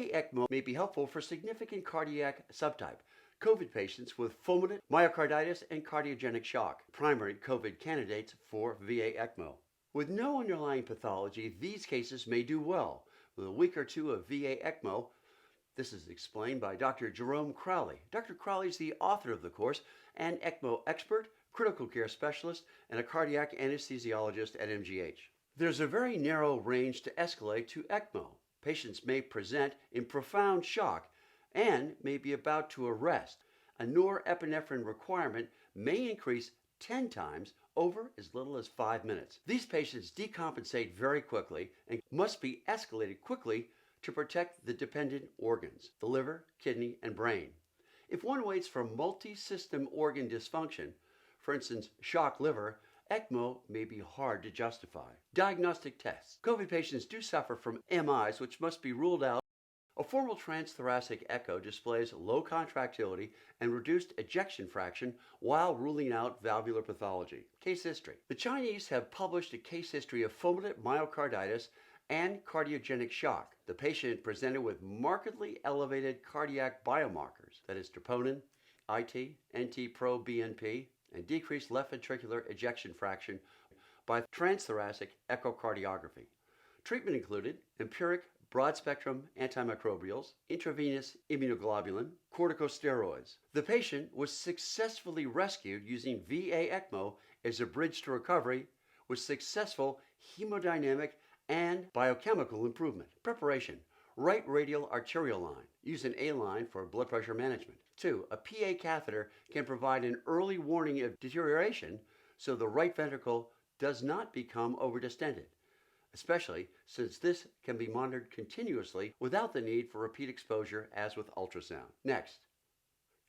VA ECMO may be helpful for significant cardiac subtype, COVID patients with fulminant myocarditis and cardiogenic shock, primary COVID candidates for VA ECMO. With no underlying pathology, these cases may do well. With a week or two of VA ECMO, this is explained by Dr. Jerome Crowley. Dr. Crowley is the author of the course, an ECMO expert, critical care specialist, and a cardiac anesthesiologist at MGH. There's a very narrow range to escalate to ECMO. Patients may present in profound shock and may be about to arrest. A norepinephrine requirement may increase 10 times over as little as 5 minutes. These patients decompensate very quickly and must be escalated quickly to protect the dependent organs, the liver, kidney, and brain. If one waits for multi-system organ dysfunction, for instance, shock liver, ECMO may be hard to justify. Diagnostic tests. COVID patients do suffer from MIs, which must be ruled out. A formal transthoracic echo displays low contractility and reduced ejection fraction while ruling out valvular pathology. Case history. The Chinese have published a case history of fulminant myocarditis and cardiogenic shock. The patient presented with markedly elevated cardiac biomarkers, that is troponin, IT, NT-proBNP, and decreased left ventricular ejection fraction by transthoracic echocardiography. Treatment included empiric broad-spectrum antimicrobials, intravenous immunoglobulin, corticosteroids. The patient was successfully rescued using VA ECMO as a bridge to recovery with successful hemodynamic and biochemical improvement. Preparation. Right radial arterial line. Use an A line for blood pressure management. 2. A PA catheter can provide an early warning of deterioration so the right ventricle does not become overdistended, especially since this can be monitored continuously without the need for repeat exposure as with ultrasound. Next,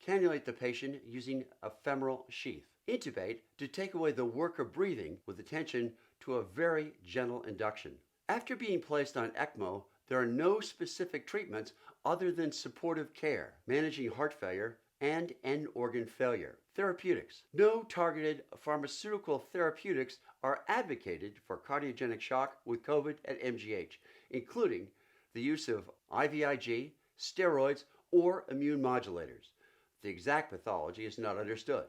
cannulate the patient using a femoral sheath. Intubate to take away the work of breathing with attention to a very gentle induction. After being placed on ECMO, there are no specific treatments other than supportive care, managing heart failure and end organ failure. Therapeutics. No targeted pharmaceutical therapeutics are advocated for cardiogenic shock with COVID at MGH, including the use of IVIG, steroids, or immune modulators. The exact pathology is not understood.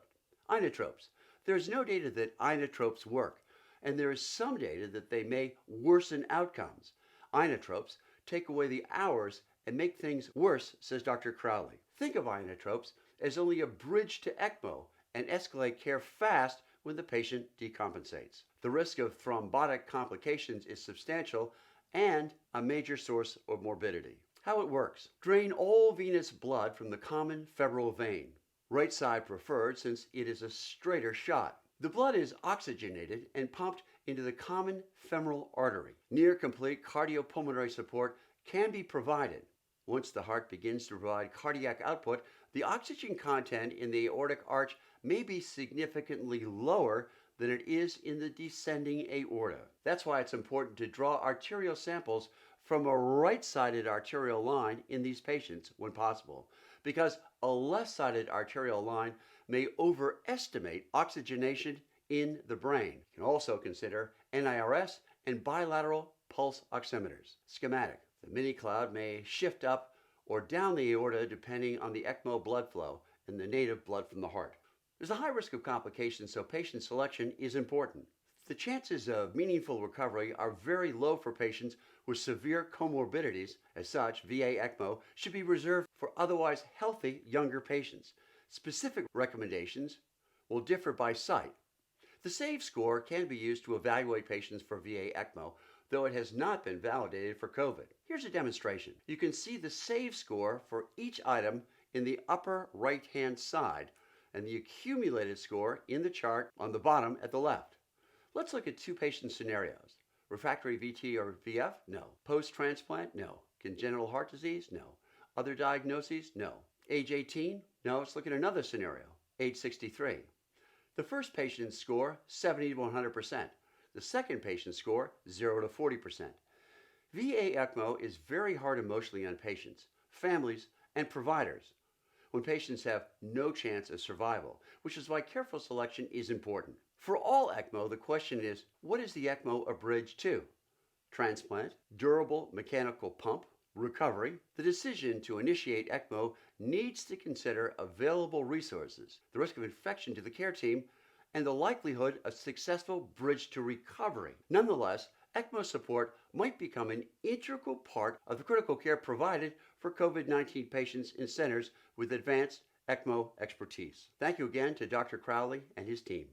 Inotropes. There is no data that inotropes work, and there is some data that they may worsen outcomes. Inotropes take away the hours and make things worse, says Dr. Crowley. Think of inotropes as only a bridge to ECMO and escalate care fast when the patient decompensates. The risk of thrombotic complications is substantial and a major source of morbidity. How it works. Drain all venous blood from the common femoral vein. Right side preferred since it is a straighter shot. The blood is oxygenated and pumped into the common femoral artery. Near complete cardiopulmonary support can be provided. Once the heart begins to provide cardiac output, the oxygen content in the aortic arch may be significantly lower than it is in the descending aorta. That's why it's important to draw arterial samples from a right-sided arterial line in these patients when possible, because a left-sided arterial line may overestimate oxygenation in the brain. You can also consider NIRS and bilateral pulse oximeters. Schematic. The mini cloud may shift up or down the aorta depending on the ECMO blood flow and the native blood from the heart. There's a high risk of complications, so patient selection is important. The chances of meaningful recovery are very low for patients with severe comorbidities. As such, VA ECMO should be reserved for otherwise healthy younger patients. Specific recommendations will differ by site. The SAVE score can be used to evaluate patients for VA ECMO, though it has not been validated for COVID. Here's a demonstration. You can see the SAVE score for each item in the upper right-hand side and the accumulated score in the chart on the bottom at the left. Let's look at two patient scenarios. Refractory VT or VF? No. Post-transplant? No. Congenital heart disease? No. Other diagnoses? No. Age 18? No. Let's look at another scenario. Age 63. The first patient's score, 70 to 100%. The second patient's score, 0 to 40%. VA ECMO is very hard emotionally on patients, families, and providers when patients have no chance of survival, which is why careful selection is important. For all ECMO, the question is, what is the ECMO a bridge to? Transplant, durable mechanical pump, recovery, the decision to initiate ECMO needs to consider available resources, the risk of infection to the care team, and the likelihood of successful bridge to recovery. Nonetheless, ECMO support might become an integral part of the critical care provided for COVID-19 patients in centers with advanced ECMO expertise. Thank you again to Dr. Crowley and his team.